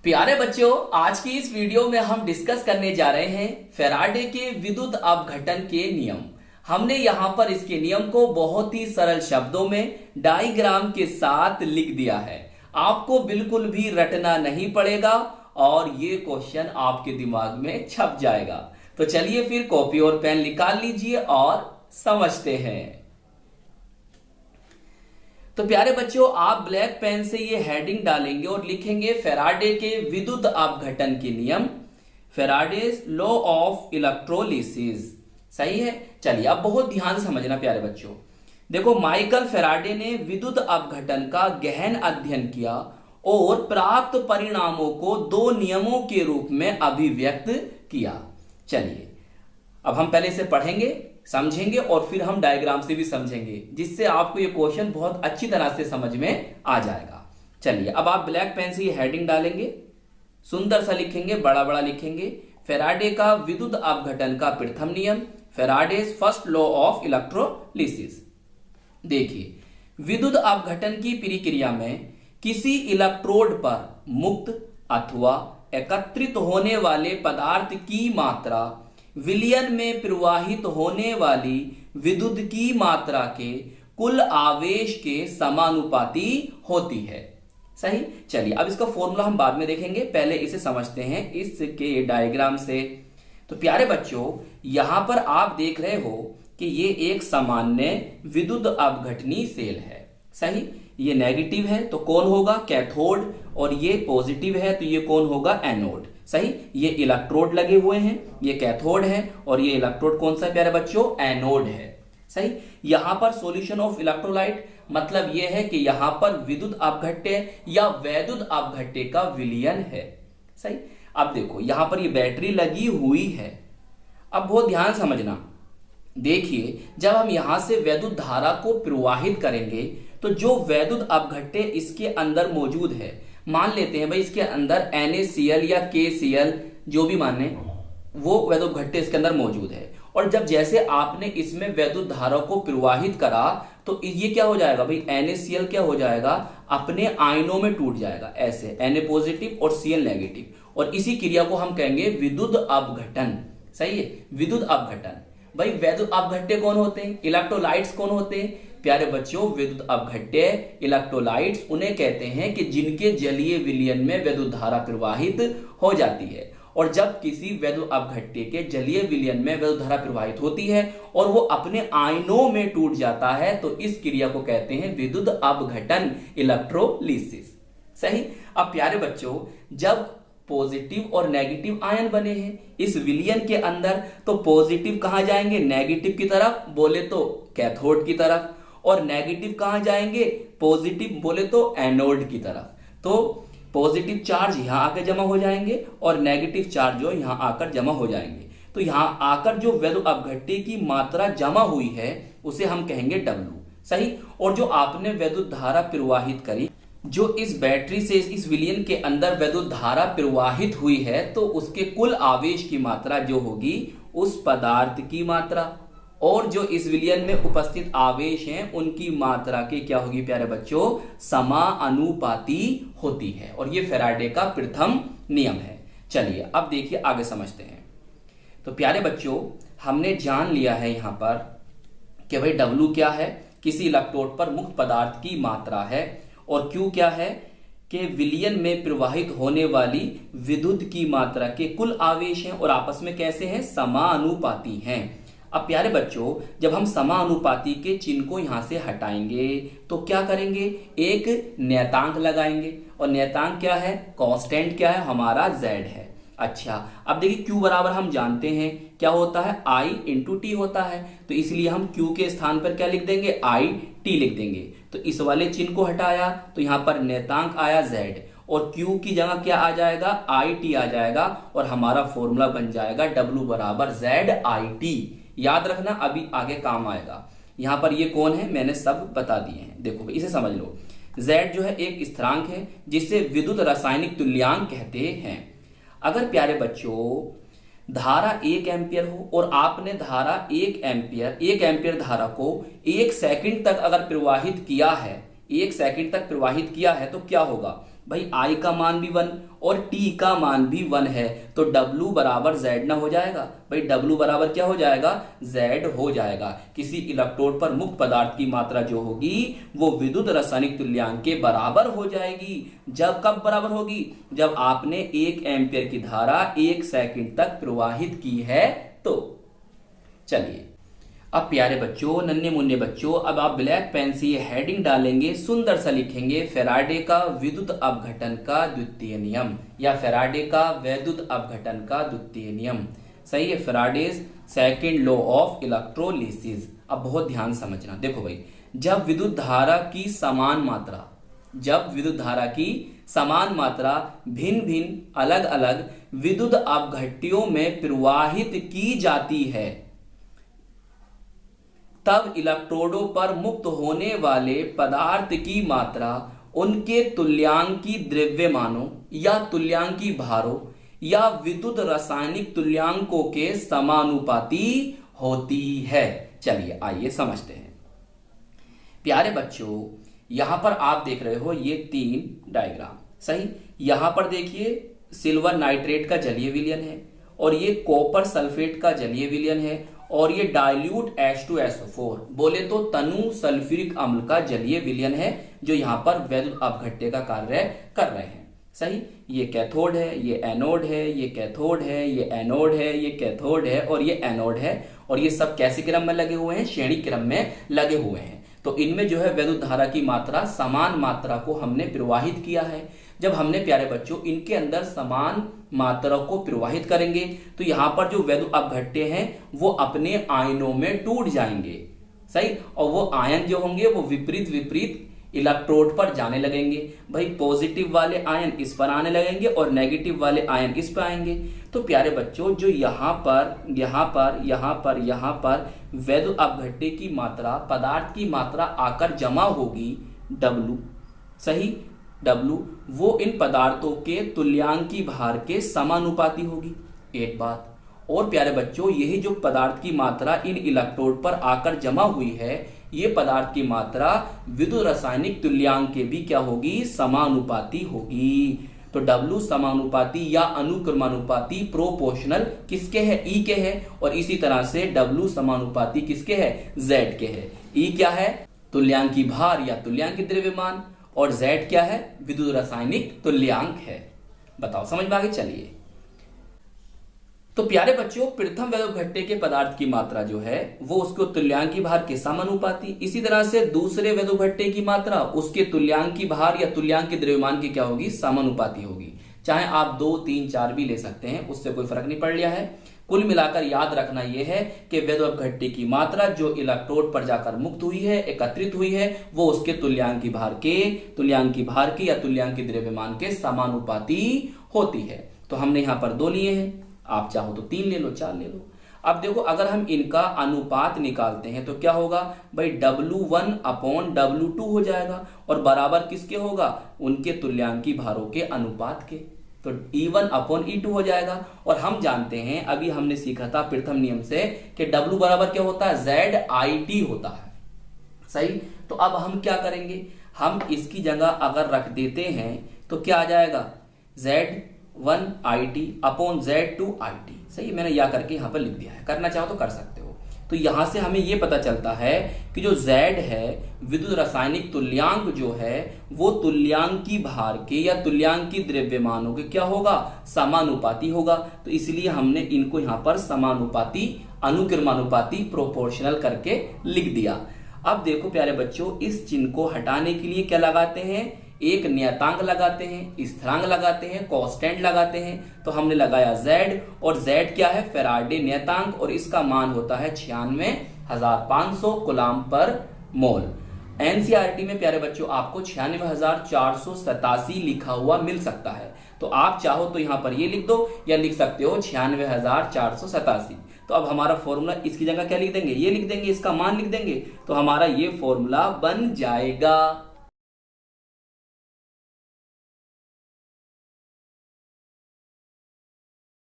प्यारे बच्चों, आज की इस वीडियो में हम डिस्कस करने जा रहे हैं फैराडे के विद्युत अपघटन के नियम। हमने यहाँ पर इसके नियम को बहुत ही सरल शब्दों में डायग्राम के साथ लिख दिया है। आपको बिल्कुल भी रटना नहीं पड़ेगा और ये क्वेश्चन आपके दिमाग में छप जाएगा। तो चलिए फिर कॉपी और पेन निकाल लीजिए और समझते हैं। तो प्यारे बच्चों, आप ब्लैक पेन से ये हेडिंग डालेंगे और लिखेंगे फैराडे के विद्युत अपघटन के नियम, फैराडेज लॉ ऑफ इलेक्ट्रोलिसिस। सही है। चलिए अब बहुत ध्यान से समझना प्यारे बच्चों। देखो, माइकल फैराडे ने विद्युत अपघटन का गहन अध्ययन किया और प्राप्त परिणामों को दो नियमों के रूप में अभिव्यक्त किया। चलिए अब हम पहले इसे पढ़ेंगे, समझेंगे और फिर हम डायग्राम से भी समझेंगे, जिससे आपको ये क्वेश्चन बहुत अच्छी तरह से समझ में आ जाएगा। चलिए अब आप ब्लैक पेन से ये हेडिंग डालेंगे, सुंदर सा लिखेंगे, बड़ा बड़ा लिखेंगे, फैराडे का विद्युत अपघटन का प्रथम नियम, Faraday's first law of electrolysis. देखिए, विद्युत अपघटन की प्रक्रिया में किसी इलेक्ट्रोड पर मुक्त अथवा एकत्रित होने वाले पदार्थ की मात्रा विलयन में प्रवाहित होने वाली विद्युत की मात्रा के कुल आवेश के समानुपाती होती है। सही। चलिए अब इसका फॉर्मूला हम बाद में देखेंगे, पहले इसे समझते हैं इसके डायग्राम से। तो प्यारे बच्चों, यहां पर आप देख रहे हो कि ये एक सामान्य विद्युत अपघटनी सेल है। सही। ये नेगेटिव है तो कौन होगा? कैथोड। और ये पॉजिटिव है तो ये कौन होगा? एनोड। सही। ये इलेक्ट्रोड लगे हुए हैं, ये कैथोड है और ये इलेक्ट्रोड कौन सा प्यारे बच्चों? एनोड है। सही। यहां पर सॉल्यूशन ऑफ इलेक्ट्रोलाइट मतलब यह है कि यहां पर विद्युत अपघट्य या वैद्युत अपघट्य का विलयन है। सही। अब देखो, यहां पर ये बैटरी लगी हुई है। अब बहुत ध्यान समझना। देखिए, जब हम यहां से वैद्युत धारा को प्रवाहित करेंगे तो जो वैद्युत अपघट्य इसके अंदर मौजूद है, मान लेते हैं भाई इसके अंदर NaCl या KCl जो भी माने, वो वैद्युत अपघट्य इसके अंदर मौजूद है। और जब जैसे आपने इसमें वैद्युत धारा को प्रवाहित करा तो ये क्या हो जाएगा भाई? NaCl क्या हो जाएगा? अपने आयनों में टूट जाएगा, ऐसे Na पॉजिटिव और Cl नेगेटिव। और इसी क्रिया को हम कहेंगे विद्युत अपघटन। सही है, विद्युत अपघटन। भाई वैद्युत अपघट्य कौन होते हैं? इलेक्ट्रोलाइट्स कौन होते हैं? प्यारे बच्चों, विद्युत अपघट्य इलेक्ट्रोलाइट्स उन्हें कहते हैं कि जिनके जलीय विलयन में वैद्युत धारा प्रवाहित हो जाती है। और जब किसी वैद्युत अपघट्य के जलीय विलयन में वैद्युत धारा प्रवाहित होती है और वो अपने आयनों में टूट जाता है तो इस क्रिया को कहते हैं विद्युत अपघटन, इलेक्ट्रोलिसिस। सही। अब प्यारे बच्चों, जब पॉजिटिव और नेगेटिव आयन बने हैं इस विलयन के अंदर, तो पॉजिटिव कहां जाएंगे? नेगेटिव की तरफ, बोले तो कैथोड की तरफ। और नेगेटिव कहां जाएंगे? पॉजिटिव बोले तो एनोड की तरफ। तो पॉजिटिव चार्ज यहां आकर जमा हो जाएंगे और नेगेटिव चार्ज जो यहां आकर जमा हो जाएंगे। तो यहां आकर जो वैद्युत अपघट्य की मात्रा जमा हुई है उसे हम कहेंगे W। सही। और जो आपने वैद्युत धारा प्रवाहित करी, जो इस बैटरी से इस विलयन के अंदर वैद्युत धारा प्रवाहित हुई है, तो उसके कुल आवेश की मात्रा जो होगी उस पदार्थ की मात्रा और जो इस विलयन में उपस्थित आवेश हैं उनकी मात्रा की क्या होगी प्यारे बच्चों? समानुपाती होती है। और ये फैराडे का प्रथम नियम है। चलिए अब देखिए आगे समझते हैं। तो प्यारे बच्चों, हमने जान लिया है यहां पर कि भाई W क्या है? किसी इलेक्ट्रोड पर मुक्त पदार्थ की मात्रा है। और Q क्या है? कि विलयन में प्रवाहित होने वाली विद्युत की मात्रा के कुल आवेश हैं और आपस में कैसे हैं? समानुपाती हैं। अब प्यारे बच्चों, जब हम समानुपाती के चिन्ह को यहां से हटाएंगे तो क्या करेंगे? एक नियतांक लगाएंगे। और नियतांक क्या है? कांस्टेंट क्या है? हमारा Z है। अच्छा, अब देखिए Q बराबर हम जानते हैं क्या होता है? I इंटू T होता है। तो इसलिए हम Q के स्थान पर क्या लिख देंगे? IT लिख देंगे। तो इस वाले चिन्ह को हटाया तो यहां पर नियतांक आया Z और Q की जगह क्या आ जाएगा? IT आ जाएगा और हमारा फॉर्मूला बन जाएगा W बराबर ZIT। याद रखना, अभी आगे काम आएगा। यहां पर ये कौन है मैंने सब बता दिए हैं। देखो इसे समझ लो। Z जो है एक स्थिरांक है जिसे विद्युत रासायनिक तुल्यांक कहते हैं। अगर प्यारे बच्चों धारा 1 एम्पियर हो और आपने धारा 1 एम्पियर धारा को 1 सेकंड तक अगर प्रवाहित किया है, 1 सेकंड तक प्रवाहित किया है तो क्या होगा? भाई I का मान भी 1 और T का मान भी 1 है, तो W बराबर Z ना हो जाएगा। भाई W बराबर क्या हो जाएगा, Z हो जाएगा। किसी इलेक्ट्रोड पर मुक्त पदार्थ की मात्रा जो होगी वो विद्युत रासायनिक तुल्यांक के बराबर हो जाएगी। जब कब बराबर होगी, जब आपने 1 एम्पियर की धारा 1 सेकंड तक प्रवाहित की है तो। चलिए अब प्यारे बच्चों, नन्हे मुन्ने बच्चों, अब आप ब्लैक पेन से ये हेडिंग डालेंगे, सुंदर सा लिखेंगे फैराडे का विद्युत अपघटन का द्वितीय नियम, या फैराडे का वैद्युत अपघटन का द्वितीय नियम। सही है, Faraday's second law of electrolysis. अब बहुत ध्यान समझना, देखो भाई, जब विद्युत धारा की समान मात्रा भिन्न भिन्न अलग अलग विद्युत अपघट्यों में प्रवाहित की जाती है, तब इलेक्ट्रोडों पर मुक्त होने वाले पदार्थ की मात्रा उनके तुल्यांकी द्रव्यमानों या तुल्यांकी भारों या विद्युत रासायनिक तुल्यांकों के समानुपाती होती है। चलिए आइए समझते हैं। प्यारे बच्चों, यहां पर आप देख रहे हो ये 3 डायग्राम। सही, यहां पर देखिए सिल्वर नाइट्रेट का जलीय विलयन है, और ये कॉपर सल्फेट का जलीय विलयन है, और ये डाइल्यूट H2SO4 बोले तो तनु सल्फ्यूरिक अम्ल का जलीय विलयन है, जो यहां पर वैद्युत अपघट्य का कार्य कर रहे हैं। सही, ये कैथोड है, ये एनोड है, ये कैथोड है, ये एनोड है, ये कैथोड है, और ये एनोड है, और ये सब कैसे क्रम में लगे हुए हैं, श्रेणी क्रम में लगे हुए हैं। तो इनमें जो है वैद्युत धारा की मात्रा, समान मात्रा को हमने प्रवाहित किया है। जब हमने प्यारे बच्चों इनके अंदर समान मात्रा को प्रवाहित करेंगे तो यहां पर जो वैद्युत अपघट्य हैं वो अपने आयनों में टूट जाएंगे। सही, और वो आयन जो होंगे वो विपरीत इलेक्ट्रोड पर जाने लगेंगे। भाई पॉजिटिव वाले आयन इस पर आने लगेंगे और नेगेटिव वाले आयन इस पर आएंगे। तो प्यारे बच्चों, जो यहाँ पर वैद्युत अपघट्य की मात्रा, पदार्थ की मात्रा आकर जमा होगी W, सही, W वो इन पदार्थों के तुल्यांकी भार के समानुपाती होगी। एक बात और प्यारे बच्चों, यही जो पदार्थ की मात्रा इन इलेक्ट्रोड पर आकर जमा हुई है, ये पदार्थ की मात्रा विद्युत रासायनिक तुल्यांक के भी क्या होगी, समानुपाती होगी। तो W समानुपाती या अनुक्रमानुपाती प्रोपोर्शनल किसके है, E के है, और इसी तरह से W समानुपाती किसके है, Z के है। E क्या है, तुल्यांकी भार या तुल्यांकी द्रव्यमान, और Z क्या है, विद्युत रासायनिक तुल्यांक है। बताओ समझ में आ गई। चलिए, तो प्यारे बच्चों, प्रथम वैद्युतघट्य के पदार्थ की मात्रा जो है वो उसके तुल्यांकी भार के समानुपाती, इसी तरह से दूसरे वैद्युतघट्य की मात्रा उसके तुल्यांकी भार या तुल्यांकी द्रव्यमान की क्या होगी, समानुपाती होगी। चाहे आप 2, 3, 4 भी ले सकते हैं, उससे कोई फर्क नहीं पड़ रहा है। कुल मिलाकर याद रखना यह है कि वैद्युतघट्य की मात्रा जो इलेक्ट्रोड पर जाकर मुक्त हुई है, एकत्रित हुई है, वो उसके तुल्यांकी भार के या तुल्यांकी द्रव्यमान के समानुपाती होती है। तो हमने यहां पर 2 लिए हैं, आप चाहो तो 3 ले लो, 4 ले लो। अब देखो, अगर हम इनका अनुपात निकालते हैं तो क्या होगा भाई, W1/W2 हो जाएगा, और बराबर किसके होगा, उनके तुल्यांकी भारों के अनुपात के। तो E1/E2 हो जाएगा। और हम जानते हैं, अभी हमने सीखा था प्रथम नियम से कि W बराबर क्या होता है, ZIT होता है। सही, तो अब हम क्या करेंगे, हम इसकी जगह अगर रख देते हैं तो क्या आ जाएगा, Z1IT/Z2IT। सही, मैंने या करके यहां पर लिख दिया है, करना चाहो तो कर सकते हो। तो यहां से हमें यह पता चलता है कि जो Z है, विद्युत रासायनिक तुल्यांक जो है, वो तुल्यांकी भार के या तुल्यांकी द्रव्यमानों के क्या होगा, समानुपाती होगा। तो इसलिए हमने इनको यहां पर समानुपाती, अनुक्रमानुपाती, प्रोपोर्शनल करके लिख दिया। अब देखो प्यारे बच्चों, इस चिन्ह को हटाने के लिए क्या लगाते हैं, एक नियतांक लगाते हैं, स्थिरांक लगाते हैं, कांस्टेंट लगाते हैं। तो हमने लगाया Z, और Z क्या है, फैराडे नियतांक, और इसका मान होता है 96,500 कूलम पर मोल। एनसीईआरटी में प्यारे बच्चों आपको 96,487 लिखा हुआ मिल सकता है। तो आप चाहो तो यहां पर ये लिख दो, या लिख सकते हो 96,487। तो अब हमारा फॉर्मूला, इसकी जगह क्या लिख देंगे, ये लिख देंगे, इसका मान लिख देंगे, तो हमारा ये फॉर्मूला बन जाएगा।